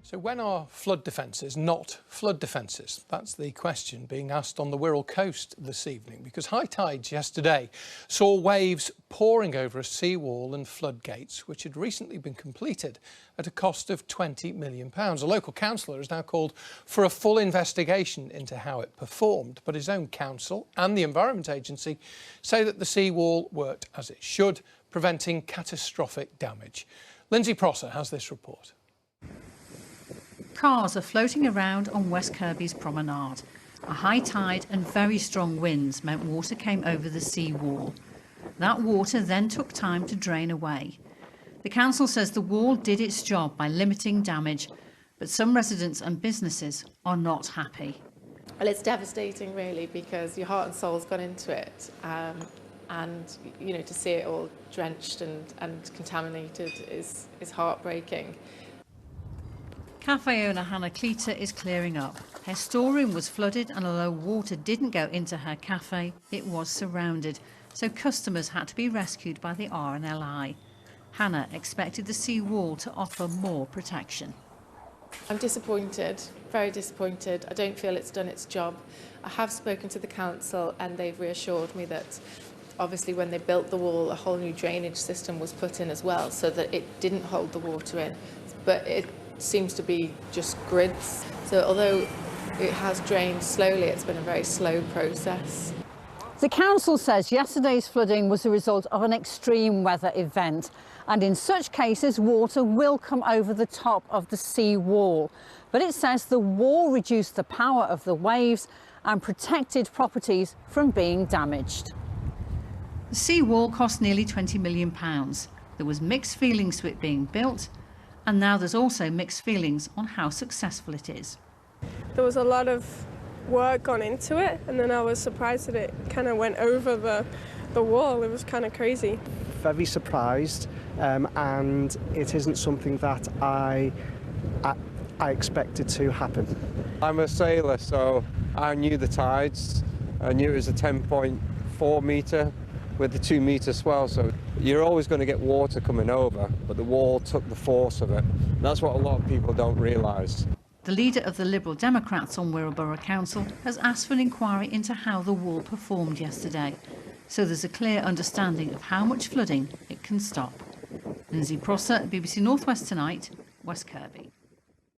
So when are flood defences not flood defences? That's the question being asked on the Wirral coast this evening, because high tides yesterday saw waves pouring over a seawall and floodgates which had recently been completed at a cost of £20 million. A local councillor has now called for a full investigation into how it performed, but his own council and the Environment Agency say that the seawall worked as it should, preventing catastrophic damage. Lindsay Prosser has this report. Cars are floating around on West Kirby's promenade. A high tide and very strong winds meant water came over the sea wall. That water then took time to drain away. The council says the wall did its job by limiting damage, but some residents and businesses are not happy. Well, it's devastating really, because your heart and soul's gone into it, and you know, to see it all drenched and contaminated is heartbreaking. Cafe owner Hannah Cleater is clearing up. Her storeroom was flooded, and although water didn't go into her cafe, it was surrounded, so customers had to be rescued by the RNLI. Hannah expected the sea wall to offer more protection. I'm disappointed, very disappointed. I don't feel it's done its job. I have spoken to the council and they've reassured me that obviously when they built the wall, a whole new drainage system was put in as well, so that it didn't hold the water in. But it seems to be just grids. So although it has drained slowly, it's been a very slow process. The council says yesterday's flooding was a result of an extreme weather event, and in such cases water will come over the top of the sea wall. But it says the wall reduced the power of the waves and protected properties from being damaged. The sea wall cost nearly £20 million. There was mixed feelings to it being built, and now there's also mixed feelings on how successful it is. There was a lot of work gone into it, and then I was surprised that it kind of went over the wall. It was kind of crazy. Very surprised, and it isn't something that I expected to happen. I'm a sailor, so I knew the tides. I knew it was a 10.4 metre with the 2 metre swell, so you're always going to get water coming over, but the wall took the force of it. And that's what a lot of people don't realise. The leader of the Liberal Democrats on Wirral Borough Council has asked for an inquiry into how the wall performed yesterday, so there's a clear understanding of how much flooding it can stop. Lindsay Prosser, BBC North West Tonight, West Kirby.